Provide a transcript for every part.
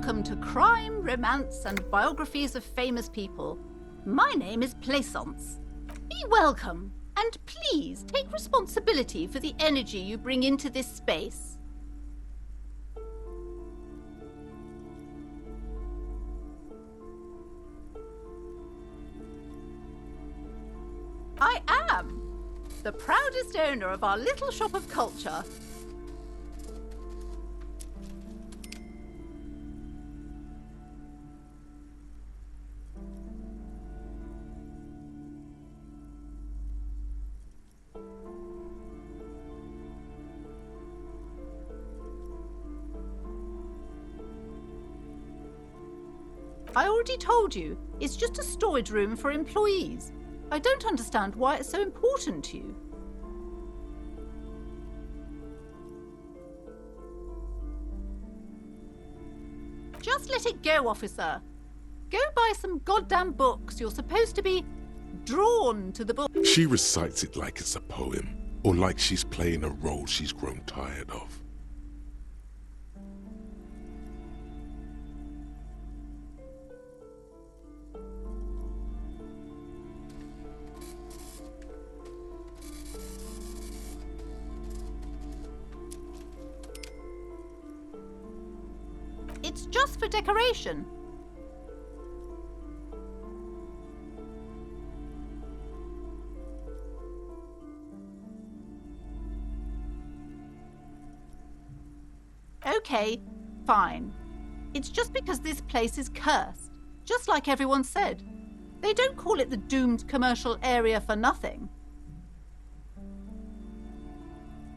Welcome to Crime, Romance, and Biographies of Famous People. My name is Plaisance. Be welcome, and please take responsibility for the energy you bring into this space. I am the proudest owner of our little shop of culture. I already told you, it's just a storage room for employees. I don't understand why it's so important to you. Just let it go, officer. Go buy some goddamn books. You're supposed to be drawn to the book. She recites it like it's a poem, or like she's playing a role she's grown tired of. It's just for decoration. Okay, fine. It's just because this place is cursed, just like everyone said. They don't call it the doomed commercial area for nothing.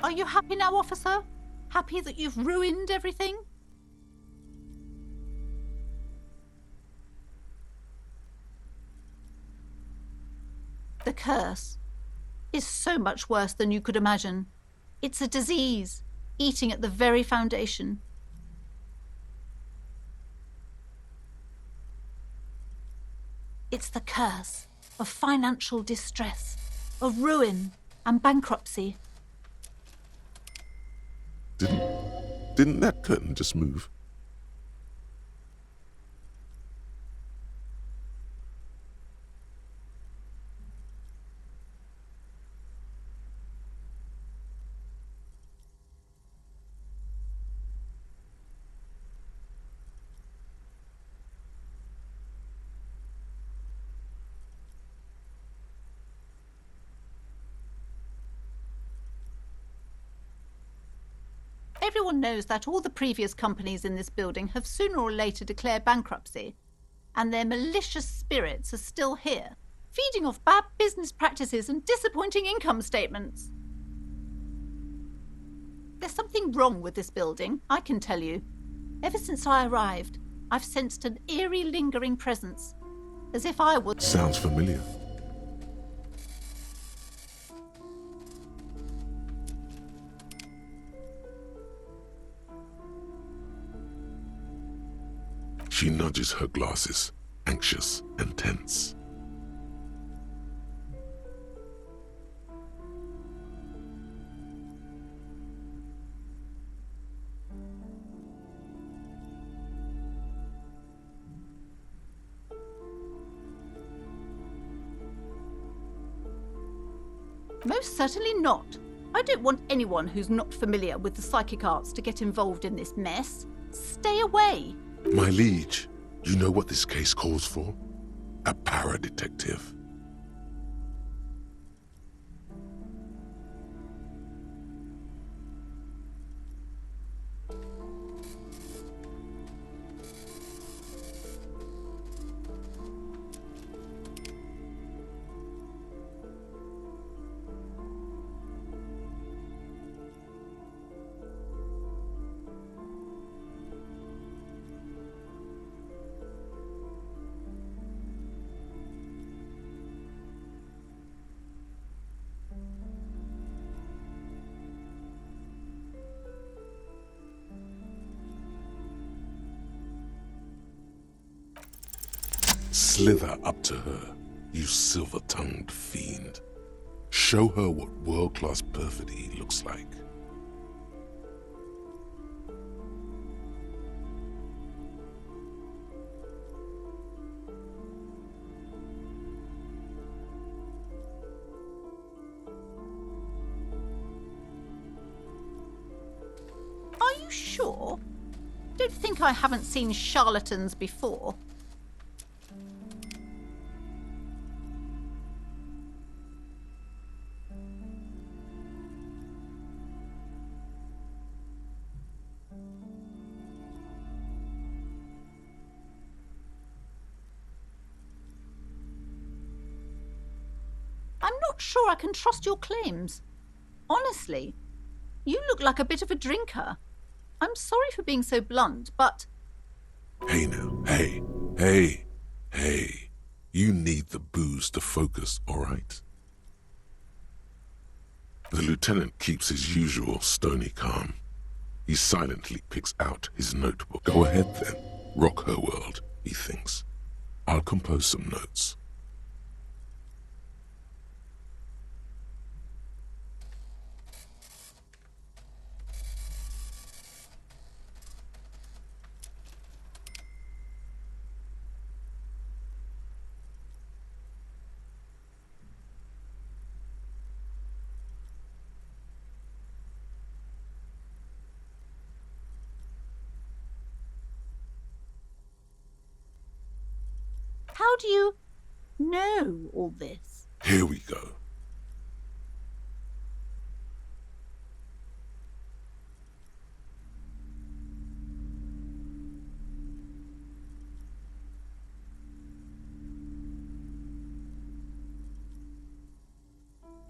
Are you happy now, officer? Happy that you've ruined everything? The curse is so much worse than you could imagine. It's a disease, eating at the very foundation. It's the curse of financial distress, of ruin and bankruptcy. Didn't that curtain just move? Everyone knows that all the previous companies in this building have sooner or later declared bankruptcy, and their malicious spirits are still here, feeding off bad business practices and disappointing income statements. There's something wrong with this building, I can tell you. Ever since I arrived, I've sensed an eerie, lingering presence, as if I was... Sounds familiar. She nudges her glasses, anxious and tense. Most certainly not. I don't want anyone who's not familiar with the psychic arts to get involved in this mess. Stay away. My liege, you know what this case calls for? A para-detective. Slither up to her, you silver-tongued fiend. Show her what world-class perfidy looks like. sure? Don't think I haven't seen charlatans before. I'm not sure I can trust your claims. Honestly, you look like a bit of a drinker. I'm sorry for being so blunt, but... Hey now, hey. You need the booze to focus, all right? The lieutenant keeps his usual stony calm. He silently picks out his notebook. Go ahead then, rock her world, he thinks. I'll compose some notes. How do you know all this? Here we go.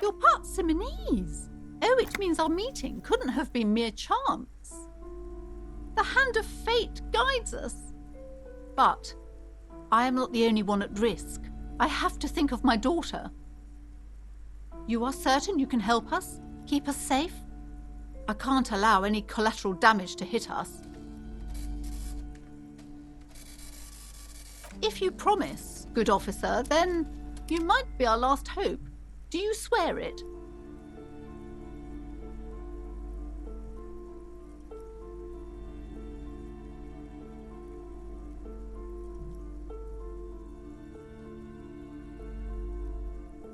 You're Partsimonese. Oh, it means our meeting couldn't have been mere chance. The hand of fate guides us. But I am not the only one at risk. I have to think of my daughter. You are certain you can help us? Keep us safe? I can't allow any collateral damage to hit us. If you promise, good officer, then you might be our last hope. Do you swear it?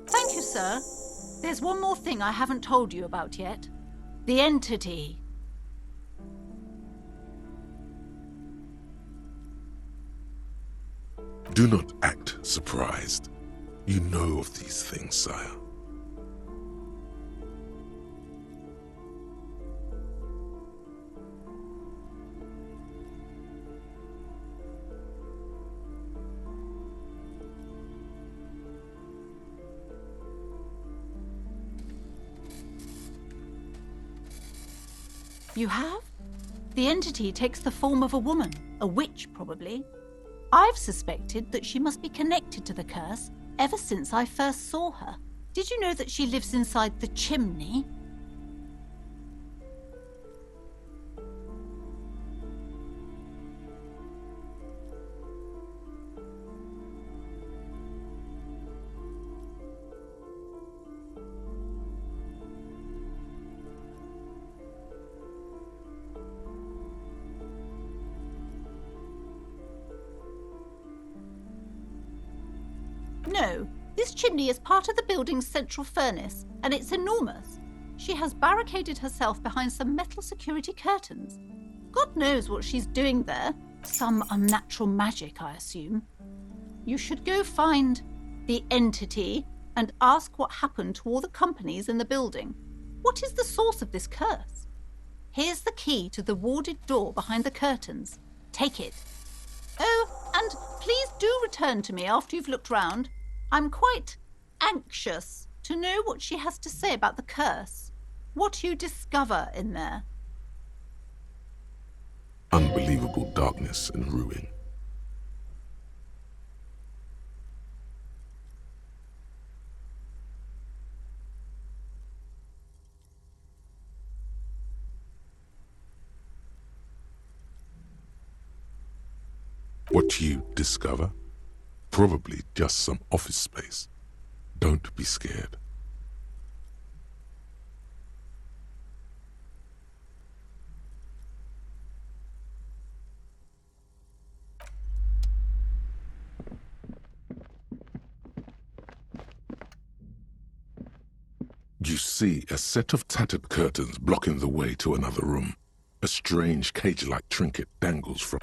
Thank you, sir. There's one more thing I haven't told you about yet. The entity. Do not act surprised. You know of these things, sire. You have? The entity takes the form of a woman, a witch probably. I've suspected that she must be connected to the curse ever since I first saw her. Did you know that she lives inside the chimney? No, this chimney is part of the building's central furnace, and it's enormous. She has barricaded herself behind some metal security curtains. God knows what she's doing there. Some unnatural magic, I assume. You should go find the entity and ask what happened to all the companies in the building. What is the source of this curse? Here's the key to the warded door behind the curtains. Take it. Oh, and please do return to me after you've looked round. I'm quite anxious to know what she has to say about the curse. What you discover in there. Unbelievable darkness and ruin. What you discover? Probably just some office space. Don't be scared. You see a set of tattered curtains blocking the way to another room. A strange cage-like trinket dangles from...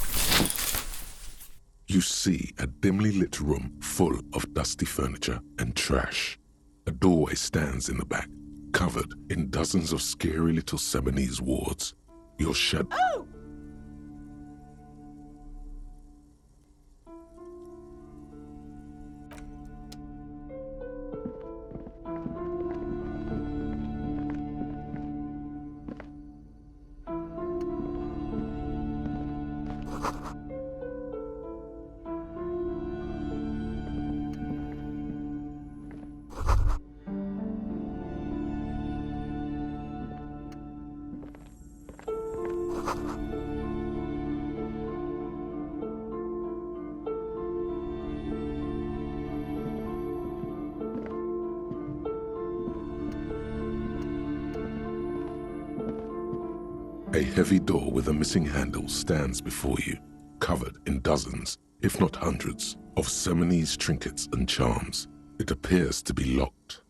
You see a dimly lit room full of dusty furniture and trash. A doorway stands in the back, covered in dozens of scary little Seminese wards. Your shadow... Oh! A heavy door with a missing handle stands before you, covered in dozens, if not hundreds, of Seminese trinkets and charms. It appears to be locked.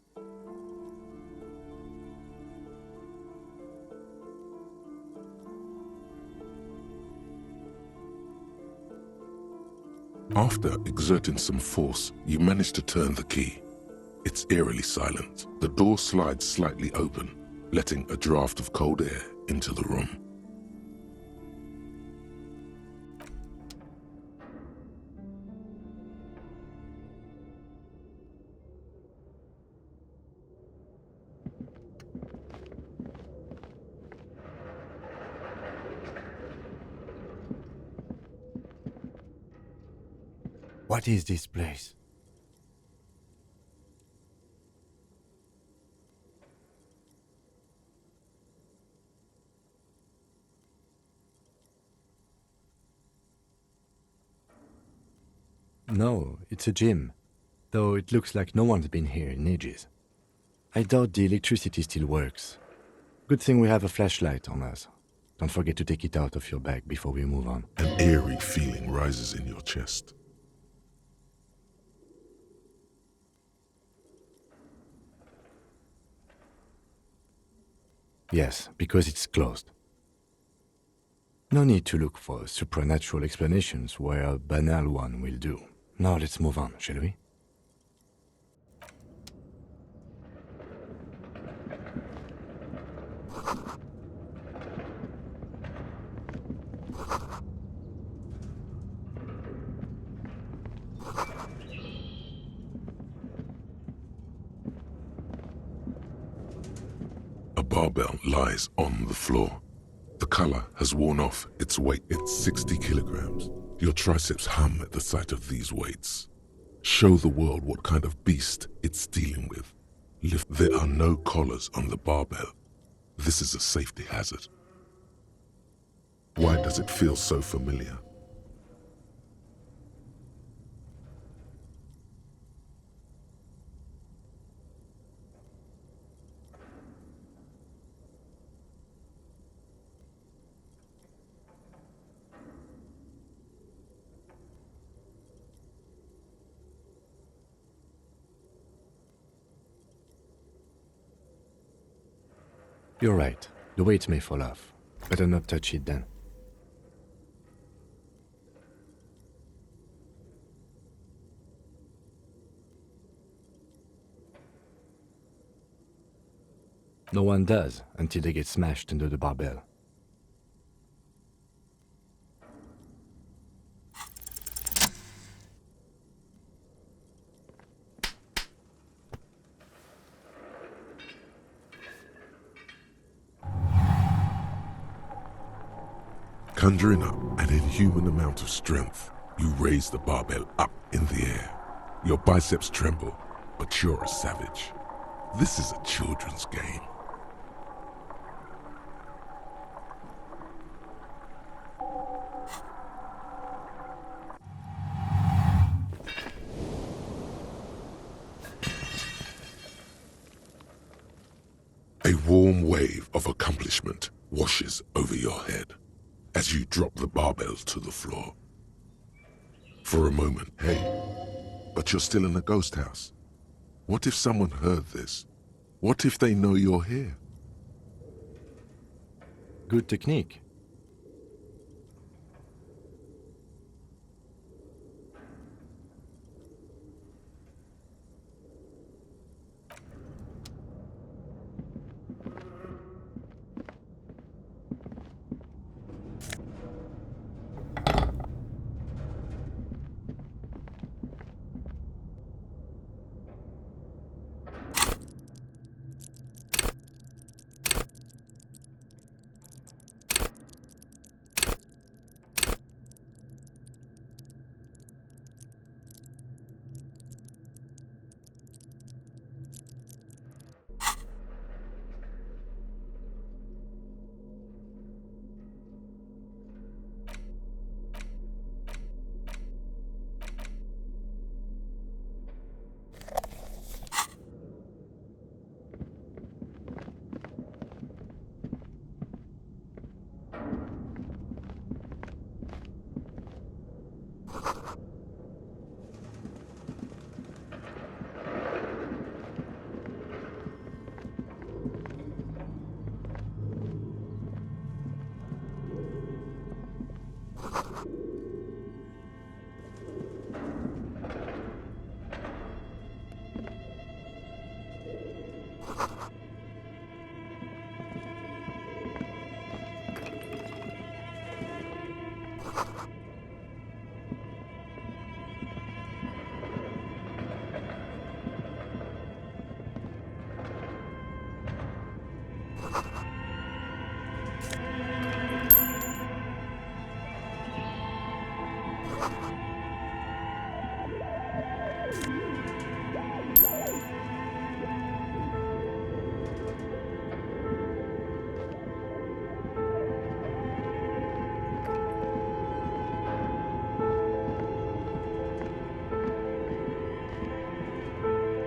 After exerting some force, you manage to turn the key. It's eerily silent. The door slides slightly open, letting a draft of cold air into the room. What is this place? No, it's a gym. Though it looks like no one's been here in ages. I doubt the electricity still works. Good thing we have a flashlight on us. Don't forget to take it out of your bag before we move on. An eerie feeling rises in your chest. Yes, because it's closed. No need to look for supernatural explanations where a banal one will do. Now let's move on, shall we? A barbell lies on the floor. The color has worn off its weight. It's 60 kilograms. Your triceps hum at the sight of these weights. Show the world what kind of beast it's dealing with. There are no collars on the barbell. This is a safety hazard. Why does it feel so familiar? You're right. The weight may fall off. Better not touch it then. No one does until they get smashed under the barbell. Conjuring up an inhuman amount of strength, you raise the barbell up in the air. Your biceps tremble, but you're a savage. This is a children's game. A warm wave of accomplishment washes over your head as you drop the barbell to the floor. For a moment, hey, but you're still in a ghost house. What if someone heard this? What if they know you're here? Good technique.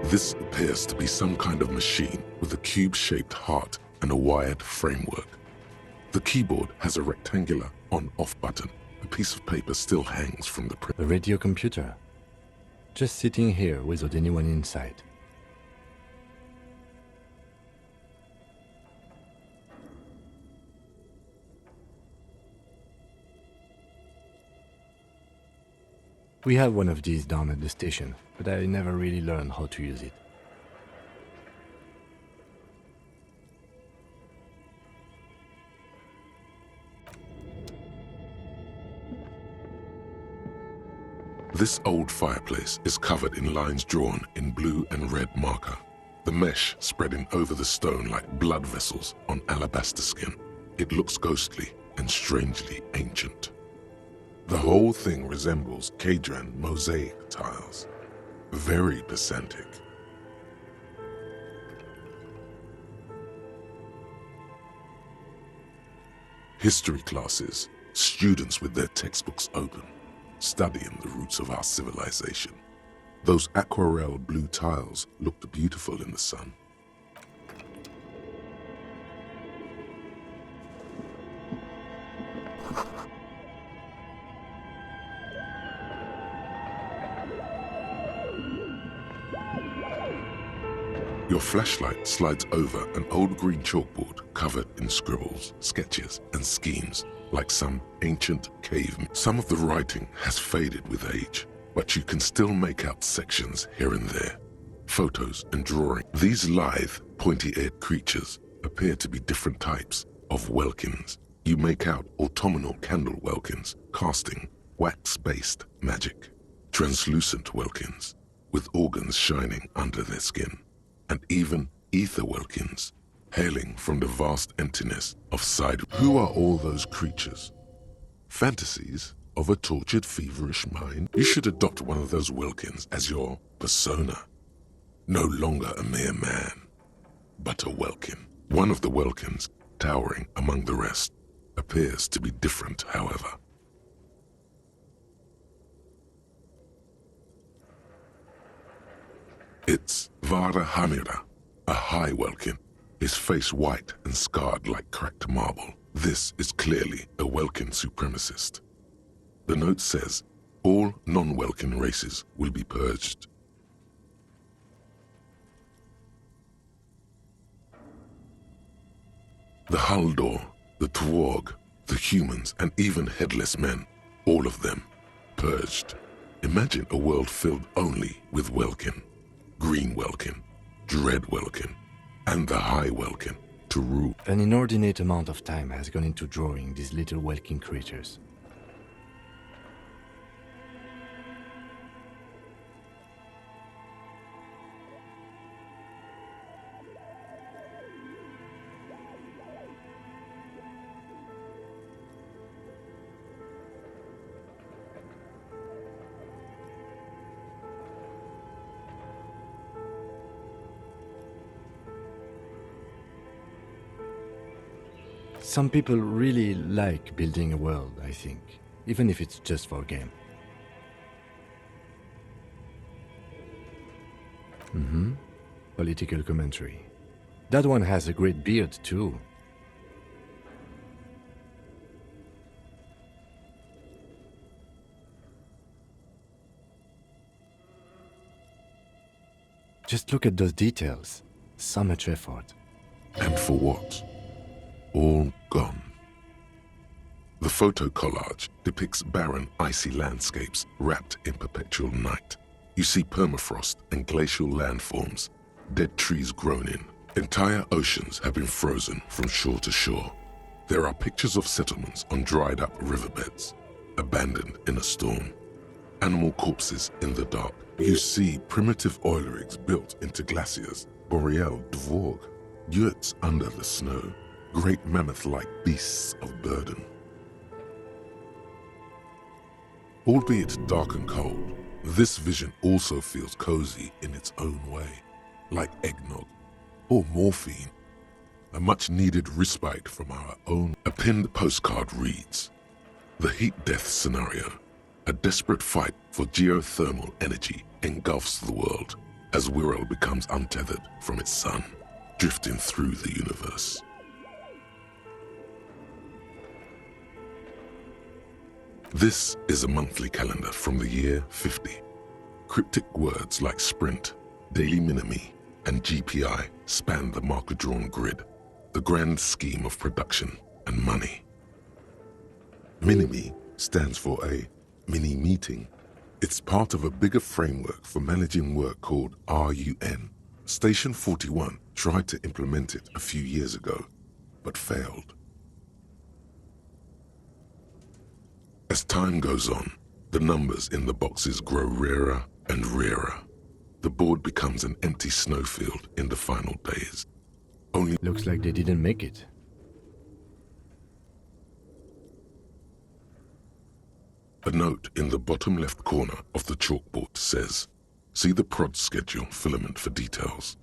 This appears to be some kind of machine with a cube-shaped heart and a wired framework. The keyboard has a rectangular on-off button. A piece of paper still hangs from the print. A radio computer. Just sitting here without anyone inside. We have one of these down at the station, but I never really learned how to use it. This old fireplace is covered in lines drawn in blue and red marker, the mesh spreading over the stone like blood vessels on alabaster skin. It looks ghostly and strangely ancient. The whole thing resembles Cadran mosaic tiles. Very pesantic. History classes, students with their textbooks open, studying the roots of our civilization. Those aquarelle blue tiles looked beautiful in the sun. Your flashlight slides over an old green chalkboard covered in scribbles, sketches, and schemes like some ancient cave. Some of the writing has faded with age, but you can still make out sections here and there. Photos and drawing. These lithe, pointy-eared creatures appear to be different types of welkins. You make out autumnal candle welkins, casting wax-based magic. Translucent welkins, with organs shining under their skin. And even ether welkins, hailing from the vast emptiness of side. Who are all those creatures? Fantasies of a tortured, feverish mind? You should adopt one of those welkins as your persona. No longer a mere man, but a welkin. One of the welkins, towering among the rest, appears to be different, however. It's Vara Hamira, a high welkin, his face white and scarred like cracked marble. This is clearly a welkin supremacist. The note says, all non-welkin races will be purged. The Haldor, the Twarg, the humans, and even headless men, all of them, purged. Imagine a world filled only with welkin. Green welkin, dread welkin, and the high welkin to rule. An inordinate amount of time has gone into drawing these little welkin creatures. Some people really like building a world, I think, even if it's just for a game. Political commentary. That one has a great beard, too. Just look at those details. So much effort. And for what? All gone. The photo collage depicts barren, icy landscapes wrapped in perpetual night. You see permafrost and glacial landforms, dead trees grown in. Entire oceans have been frozen from shore to shore. There are pictures of settlements on dried-up riverbeds, abandoned in a storm. Animal corpses in the dark. You see primitive oil rigs built into glaciers, boreal dvorg, yurts under the snow, great mammoth-like beasts of burden. Albeit dark and cold, this vision also feels cozy in its own way, like eggnog or morphine, a much-needed respite from our own. A pinned postcard reads, "The heat death scenario, a desperate fight for geothermal energy engulfs the world. as Wirral becomes untethered from its sun, drifting through the universe. This is a monthly calendar from the year 50. Cryptic words like sprint, daily minimi, and GPI span the marker-drawn grid, the grand scheme of production and money. Minimi stands for a mini-meeting. It's part of a bigger framework for managing work called RUN. Station 41 tried to implement it a few years ago, but failed. As time goes on, the numbers in the boxes grow rarer and rarer. The board becomes an empty snowfield in the final days. Only Looks like they didn't make it. a note in the bottom left corner of the chalkboard says, "See the prod schedule filament for details."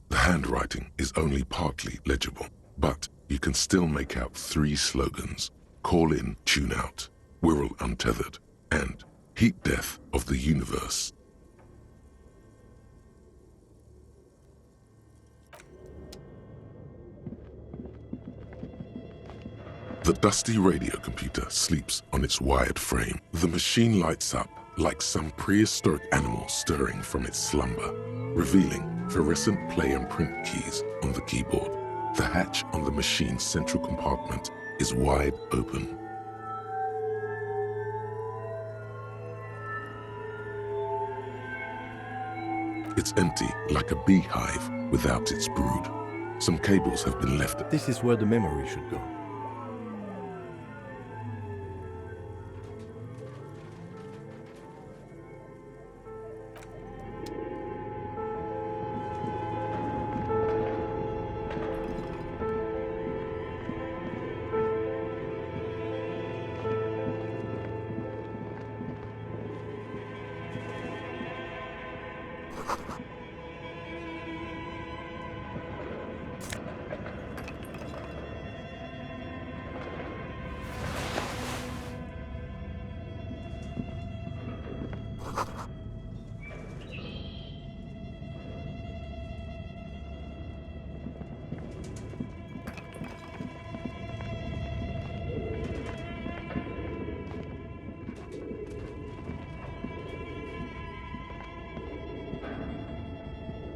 The handwriting is only partly legible, but you can still make out 3 slogans: Call in, Tune out, Wirral Untethered, and Heat Death of the Universe. The dusty radio computer sleeps on its wired frame. The machine lights up like some prehistoric animal stirring from its slumber, revealing fluorescent play and print keys on the keyboard. The hatch on the machine's central compartment is wide open. It's empty like a beehive without its brood. Some cables have been left. This is where the memory should go.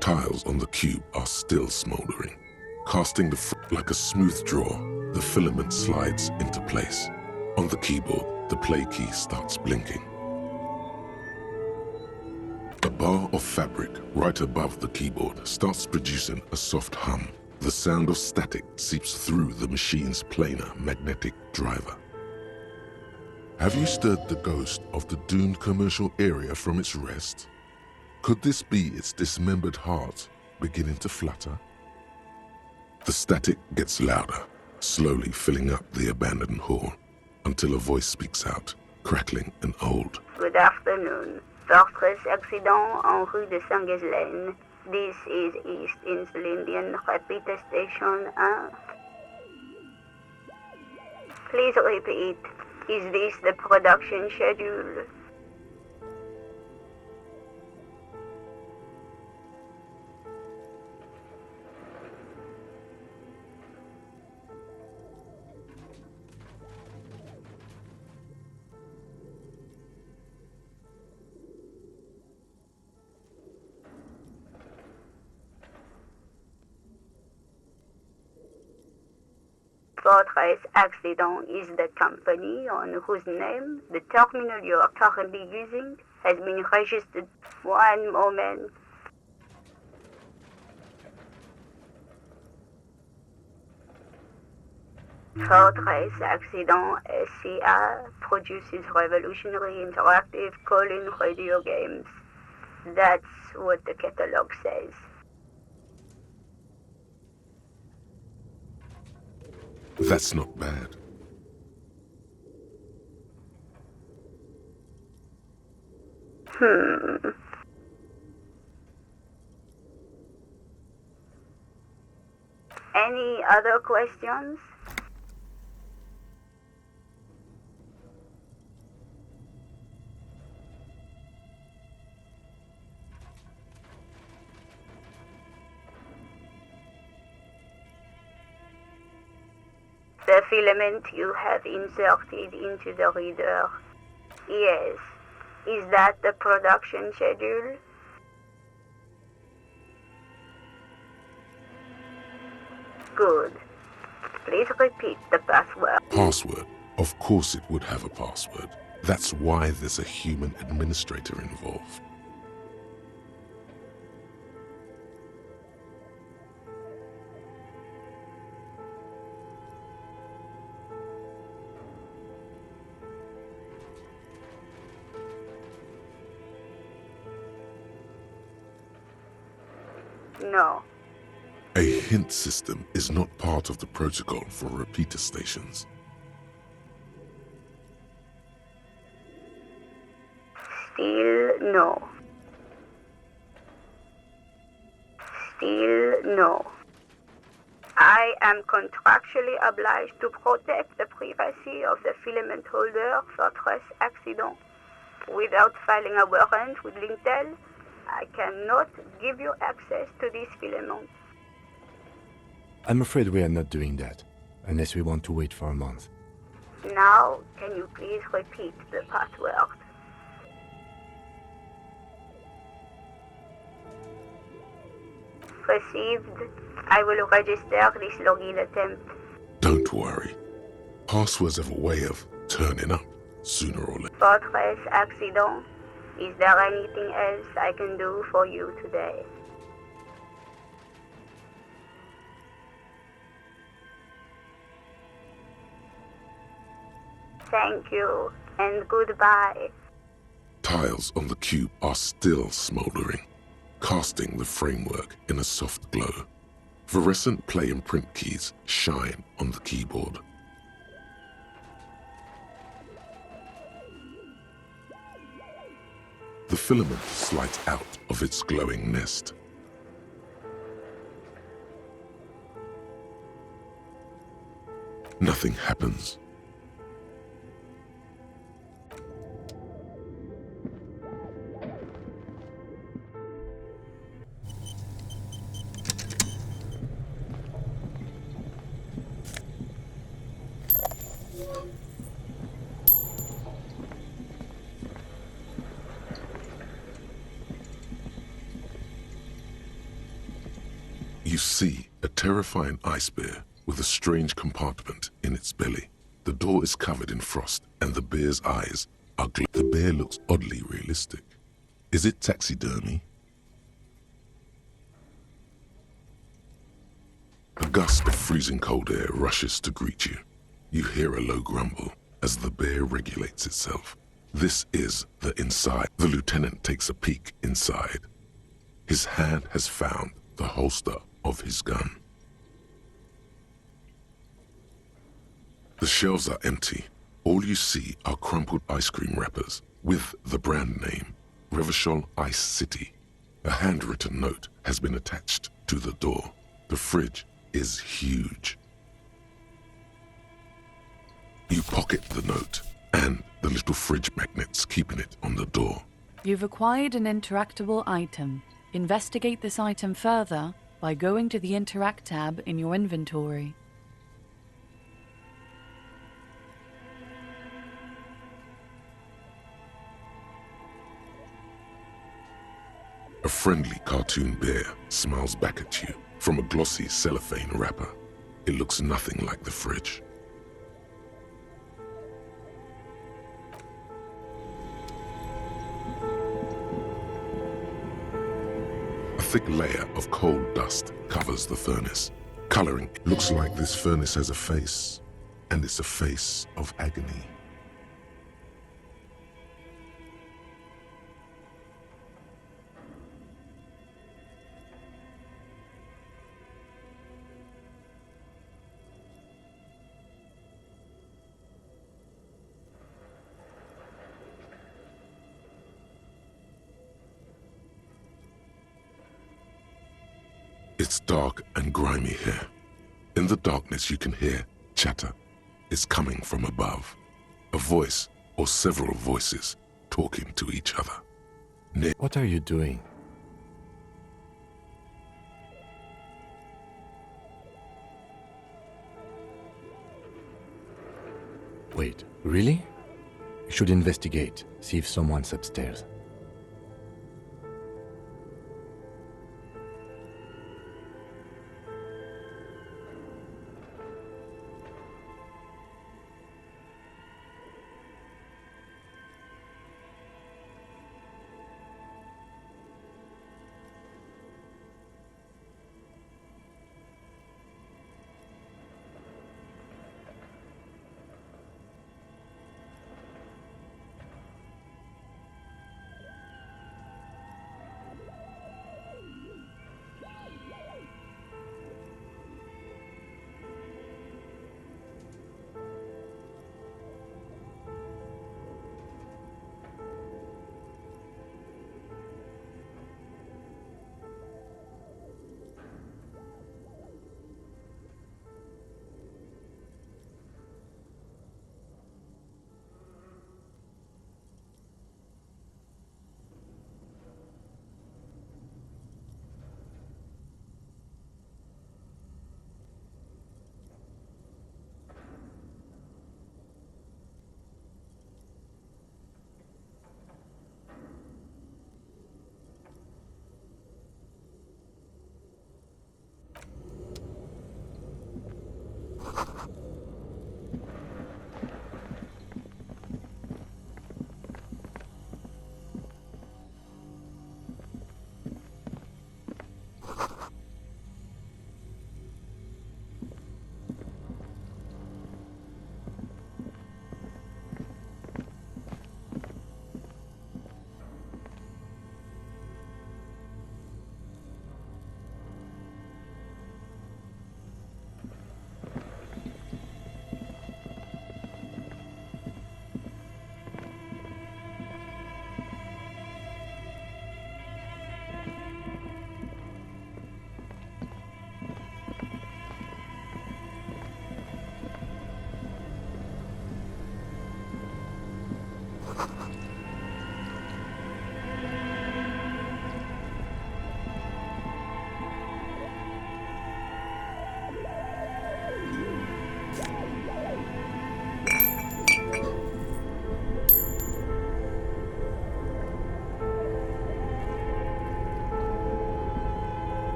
Tiles on the cube are still smoldering. Casting like a smooth draw, the filament slides into place. On the keyboard, the play key starts blinking. A bar of fabric right above the keyboard starts producing a soft hum. The sound of static seeps through the machine's planar magnetic driver. Have you stirred the ghost of the doomed commercial area from its rest? Could this be its dismembered heart beginning to flutter? The static gets louder, slowly filling up the abandoned hall, until a voice speaks out, crackling and old. Good afternoon. Fortress accident en rue de Saint-Ghislaine. This is East Insulindian Repeater Station 1. Please repeat. Is this the production schedule? Fortress Accident is the company on whose name the terminal you are currently using has been registered. One moment. Fortress Accident SCA produces revolutionary interactive call-in radio games. That's what the catalog says. That's not bad. Any other questions? The filament you have inserted into the reader. Yes. Is that the production schedule? Good. Please repeat the password. Password? Of course it would have a password. That's why there's a human administrator involved. No. A hint system is not part of the protocol for repeater stations. Still no. Still no. I am contractually obliged to protect the privacy of the filament holder for trace accident. Without filing a warrant with Lintel, I cannot give you access to this filament. I'm afraid we are not doing that, unless we want to wait for a month. Now, can you please repeat the password? Received. I will register this login attempt. Don't worry. Passwords have a way of turning up sooner or later. Fortress accident. Is there anything else I can do for you today? Thank you, and goodbye. Tiles on the cube are still smoldering, casting the framework in a soft glow. Fluorescent play and print keys shine on the keyboard. The filament slides out of its glowing nest. Nothing happens. You see a terrifying ice bear with a strange compartment in its belly. The door is covered in frost and the bear's eyes are The bear looks oddly realistic. Is it taxidermy? A gust of freezing cold air rushes to greet you. You hear a low grumble as the bear regulates itself. This is the inside. The lieutenant takes a peek inside. His hand has found the holster of his gun. The shelves are empty. All you see are crumpled ice cream wrappers with the brand name, Revachol Ice City. A handwritten note has been attached to the door. The fridge is huge. You pocket the note and the little fridge magnets keeping it on the door. You've acquired an interactable item. Investigate this item further by going to the Interact tab in your inventory. A friendly cartoon bear smiles back at you from a glossy cellophane wrapper. It looks nothing like the fridge. A thick layer of coal dust covers the furnace. Coloring looks like this furnace has a face, and it's a face of agony. It's dark and grimy here. In the darkness you can hear chatter. It's coming from above. A voice or several voices talking to each other. What are you doing? Wait, really? You should investigate, see if someone's upstairs.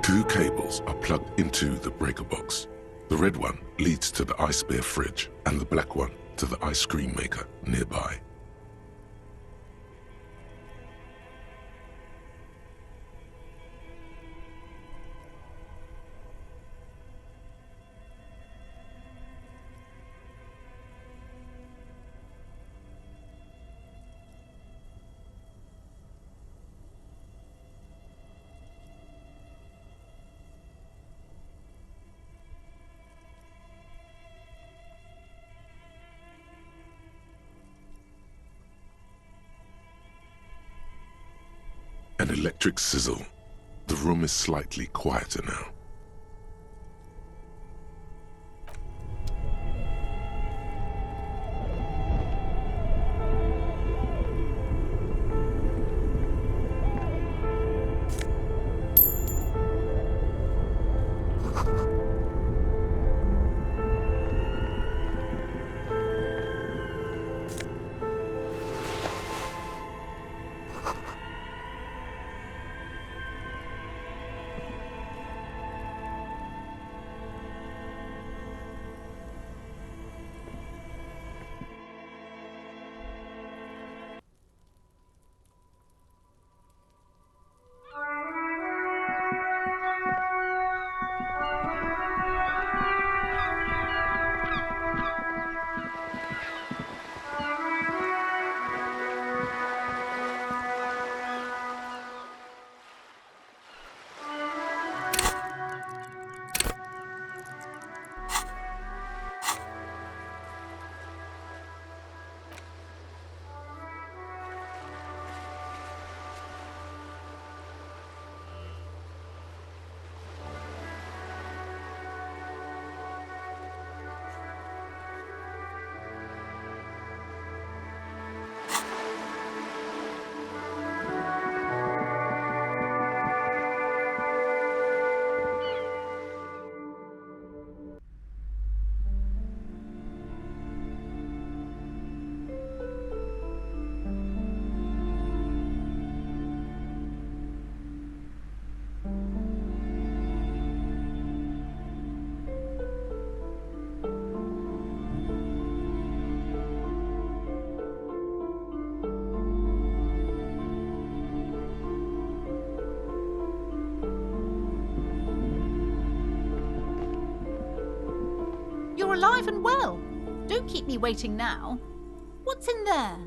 Two cables are plugged into the breaker box. The red one leads to the ice bear fridge and the black one to the ice cream maker nearby. An electric sizzle. The room is slightly quieter now. you're alive and well. Don't keep me waiting now. What's in there?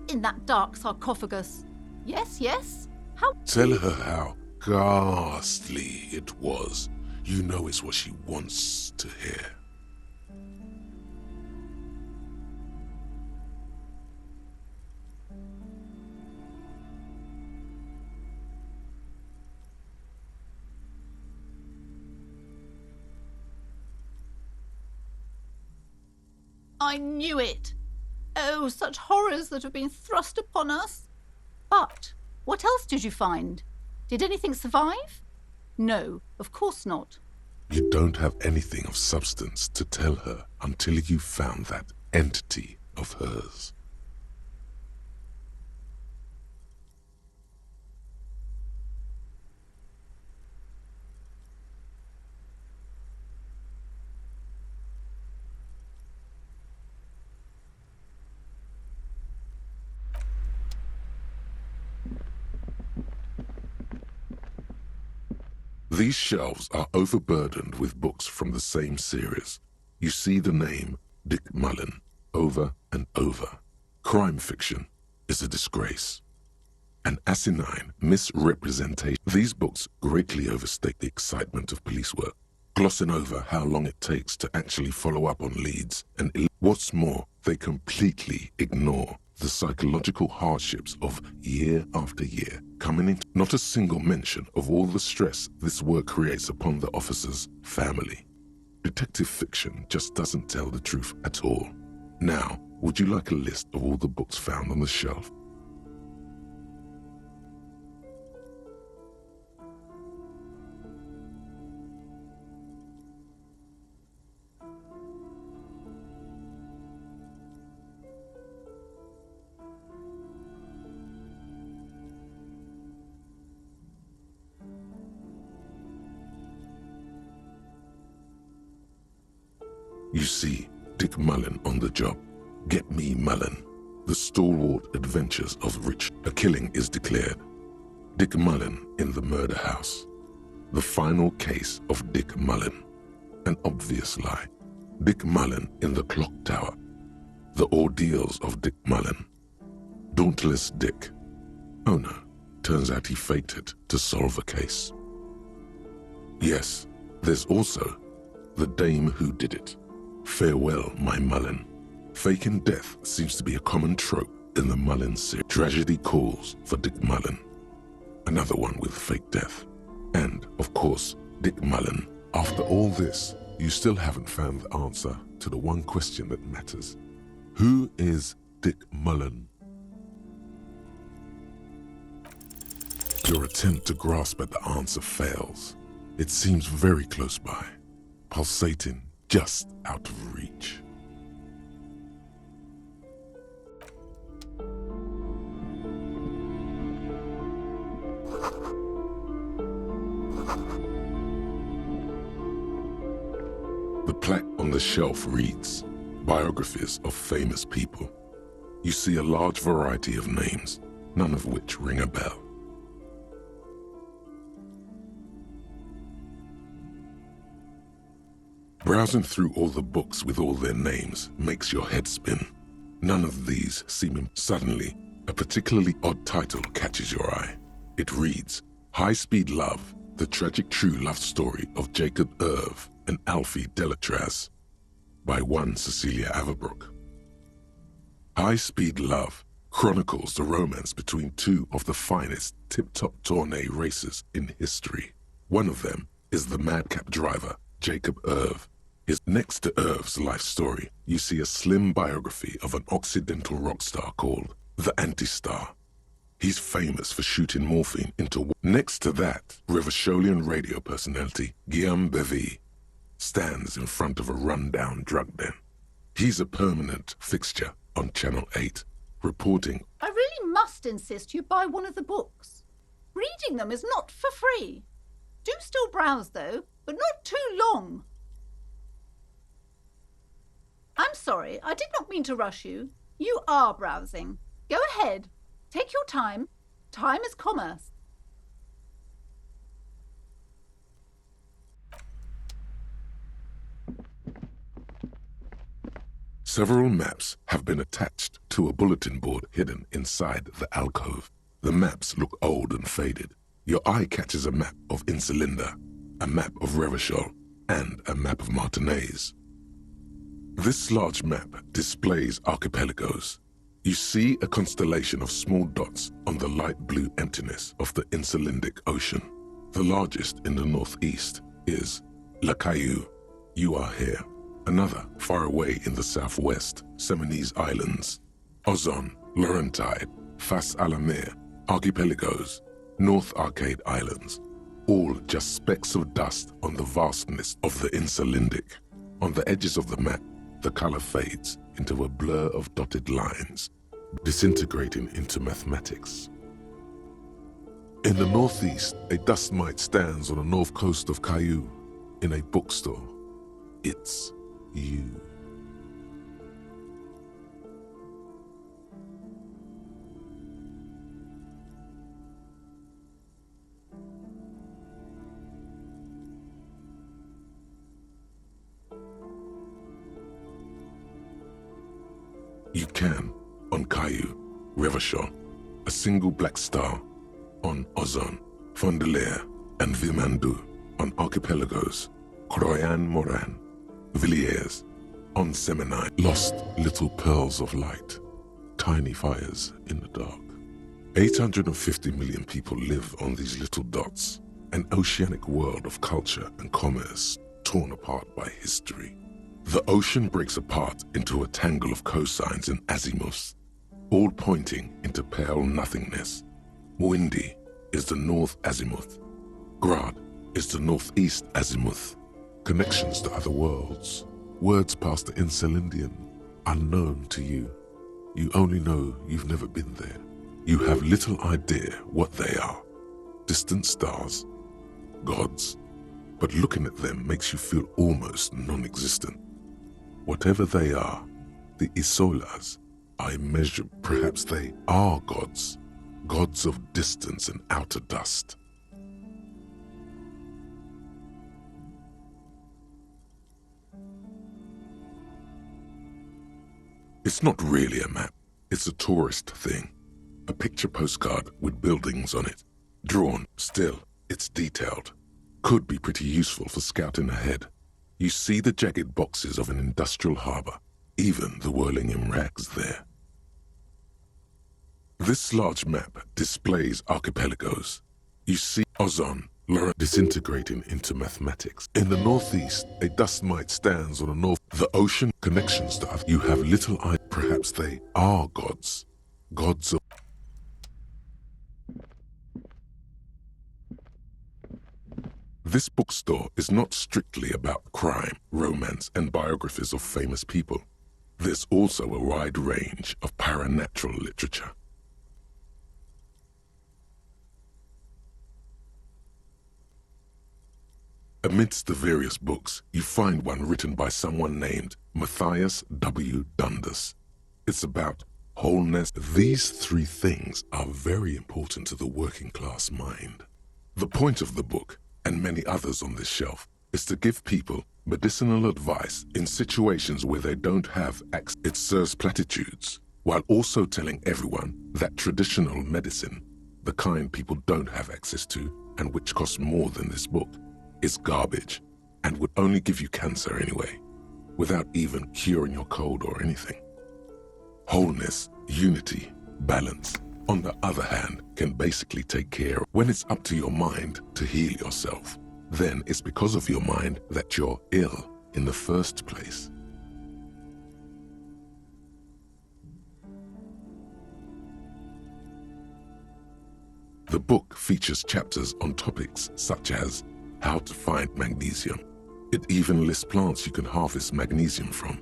In that dark sarcophagus? Yes, yes? How? Tell her how ghastly it was. You know it's what she wants to hear. I knew it. Oh, such horrors that have been thrust upon us. But what else did you find? Did anything survive? No, of course not. You don't have anything of substance to tell her until you found that entity of hers. These shelves are overburdened with books from the same series. You see the name Dick Mullen over and over. Crime fiction is a disgrace. An asinine misrepresentation. These books greatly overstate the excitement of police work, glossing over how long it takes to actually follow up on leads, and what's more, they completely ignore the psychological hardships of year after year coming into not a single mention of all the stress this work creates upon the officer's family. Detective fiction just doesn't tell the truth at all. Now, would you like a list of all the books found on the shelf? You see Dick Mullen on the job. Get me Mullen. The stalwart adventures of Rich. A killing is declared. Dick Mullen in the murder house. The final case of Dick Mullen. An obvious lie. Dick Mullen in the clock tower. The ordeals of Dick Mullen. Dauntless Dick. Oh no, turns out he faked it to solve a case. Yes, there's also the dame who did it. Farewell, my Mullen. Faking death seems to be a common trope in the Mullen series. Tragedy calls for Dick Mullen. Another one with fake death. And, of course, Dick Mullen. After all this, you still haven't found the answer to the one question that matters. Who is Dick Mullen? Your attempt to grasp at the answer fails. It seems very close by, pulsating just out of reach. The plaque on the shelf reads, Biographies of Famous People. You see a large variety of names, none of which ring a bell. Browsing through all the books with all their names makes your head spin. None of these seem. Suddenly, a particularly odd title catches your eye. It reads, High Speed Love, the tragic true love story of Jacob Irv and Alfie Delatraz, by one Cecilia Averbrook. High Speed Love chronicles the romance between two of the finest tip-top tourney racers in history. One of them is the madcap driver, Jacob Irv. Next to Irv's life story, you see a slim biography of an Occidental rock star called the Anti-Star. He's famous for shooting morphine into... Next to that, Revacholian radio personality Guillaume Bevy stands in front of a run-down drug den. He's a permanent fixture on Channel 8, reporting... I really must insist you buy one of the books. Reading them is not for free. Do still browse, though, but not too long. I'm sorry, I did not mean to rush you. You are browsing. Go ahead. Take your time. Time is commerce. Several maps have been attached to a bulletin board hidden inside the alcove. The maps look old and faded. Your eye catches a map of Insulinda, a map of Revachol, and a map of Martinez. This large map displays archipelagos. You see a constellation of small dots on the light blue emptiness of the Insulindic Ocean. The largest in the northeast is La Caillou. You are here. Another, far away in the southwest, Seminese Islands. Ozon, Laurentide, Fas Alamer, Archipelagos, North Arcade Islands. All just specks of dust on the vastness of the Insulindic. On the edges of the map, the color fades into a blur of dotted lines, disintegrating into mathematics. In the northeast, a dust mite stands on the north coast of Caillou. In a bookstore, it's you. You can, on Caillou, Revachol, a single black star, on Ozon, Fondelier, and Vilmandu, on Archipelagos, Croyan Moran, Villiers, on Seminai, lost little pearls of light, tiny fires in the dark. 850 million people live on these little dots, an oceanic world of culture and commerce torn apart by history. The ocean breaks apart into a tangle of cosines and azimuths, all pointing into pale nothingness. Windy is the north azimuth. Grad is the northeast azimuth. Connections to other worlds, words past the Insulindian, unknown to you. You only know you've never been there. You have little idea what they are. Distant stars, gods, but looking at them makes you feel almost non-existent. Whatever they are, the Isolas are immeasurable. Perhaps they are gods, gods of distance and outer dust. It's not really a map, it's a tourist thing. A picture postcard with buildings on it. Drawn, still, it's detailed. Could be pretty useful for scouting ahead. You see the jagged boxes of an industrial harbor, even the whirling in rags there. This large map displays archipelagos. You see Ozon, Laurent disintegrating into mathematics. In the northeast, a dust mite stands on the north. The ocean connections to other. You have little eye. Perhaps they are gods. Gods of... This bookstore is not strictly about crime, romance, and biographies of famous people. There's also a wide range of paranatural literature. Amidst the various books, you find one written by someone named Matthias W. Dundas. It's about wholeness. These three things are very important to the working class mind. The point of the book, and many others on this shelf, is to give people medicinal advice in situations where they don't have access. It serves platitudes, while also telling everyone that traditional medicine, the kind people don't have access to, and which costs more than this book, is garbage, and would only give you cancer anyway, without even curing your cold or anything. Wholeness, unity, balance, on the other hand, can basically take care of. When it's up to your mind to heal yourself, then it's because of your mind that you're ill in the first place. The book features chapters on topics such as how to find magnesium. It even lists plants you can harvest magnesium from.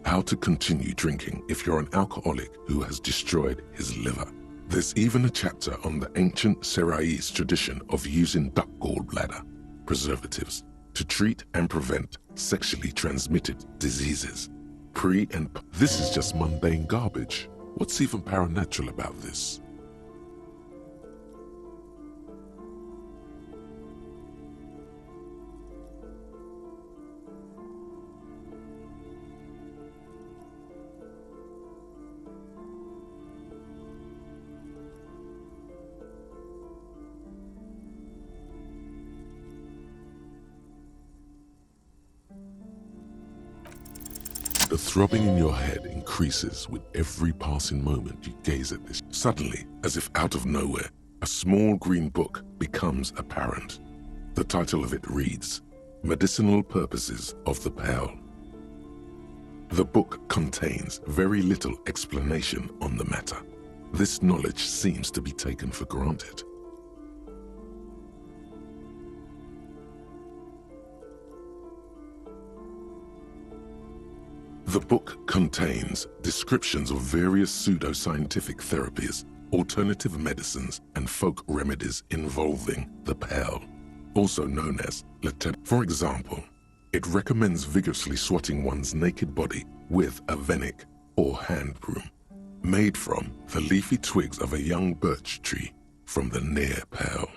How to continue drinking if you're an alcoholic who has destroyed his liver. There's even a chapter on the ancient Seraïs tradition of using duck gallbladder preservatives to treat and prevent sexually transmitted diseases. This is just mundane garbage. What's even paranatural about this? The throbbing in your head increases with every passing moment you gaze at this. Suddenly, as if out of nowhere, a small green book becomes apparent. The title of it reads, Medicinal Purposes of the Pearl. The book contains very little explanation on the matter. This knowledge seems to be taken for granted. The book contains descriptions of various pseudoscientific therapies, alternative medicines, and folk remedies involving the pearl, also known as latin. For example, it recommends vigorously swatting one's naked body with a venik or hand broom, made from the leafy twigs of a young birch tree from the near pearl.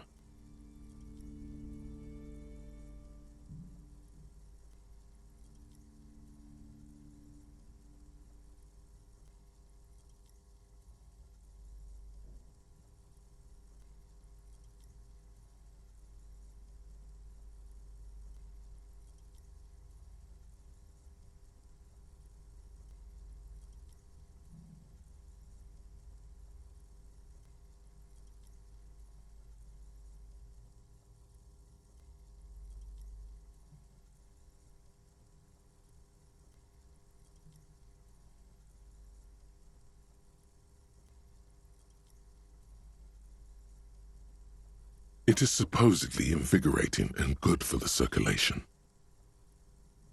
It is supposedly invigorating and good for the circulation.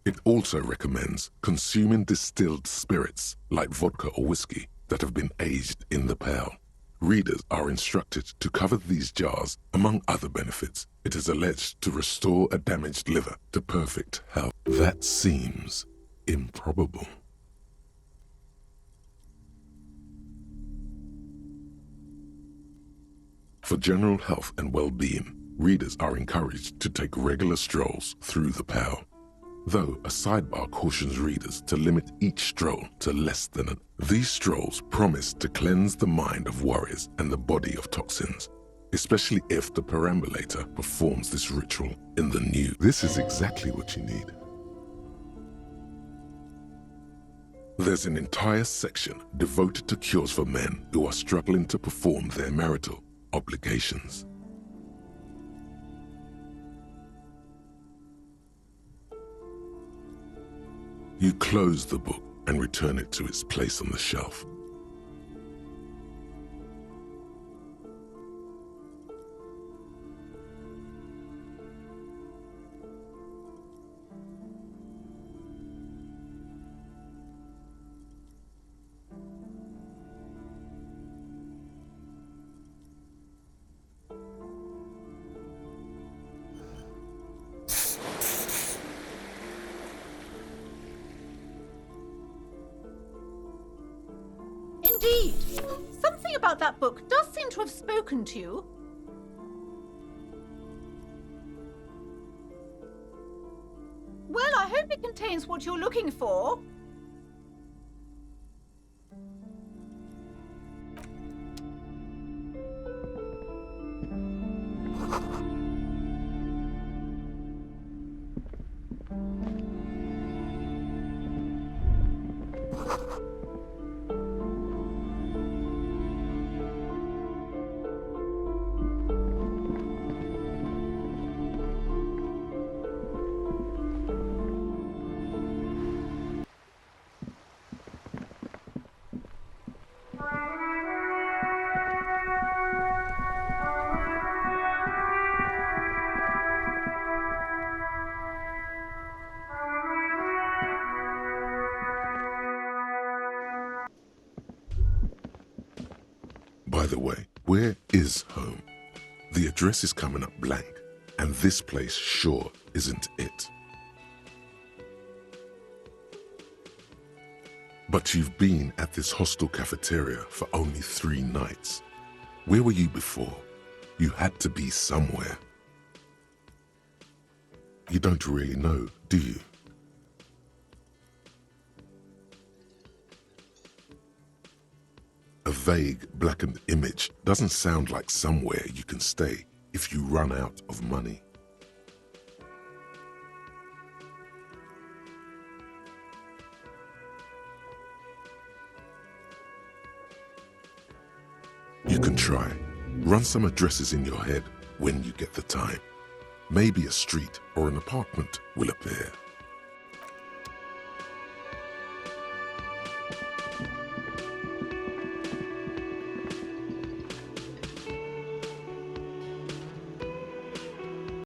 It also recommends consuming distilled spirits like vodka or whiskey that have been aged in the pearl. Readers are instructed to cover these jars. Among other benefits, it is alleged to restore a damaged liver to perfect health. That seems improbable. For general health and well-being, readers are encouraged to take regular strolls through the pearl, though a sidebar cautions readers to limit each stroll to less than an. These strolls promise to cleanse the mind of worries and the body of toxins, especially if the perambulator performs this ritual in the nude. This is exactly what you need. There's an entire section devoted to cures for men who are struggling to perform their marital obligations. You close the book and return it to its place on the shelf. Indeed. Something about that book does seem to have spoken to you. Well, I hope it contains what you're looking for. By the way, where is home? The address is coming up blank, and this place sure isn't it. But you've been at this hostel cafeteria for only 3 nights. Where were you before? You had to be somewhere. You don't really know, do you? A vague, blackened image doesn't sound like somewhere you can stay if you run out of money. You can try. Run some addresses in your head when you get the time. Maybe a street or an apartment will appear.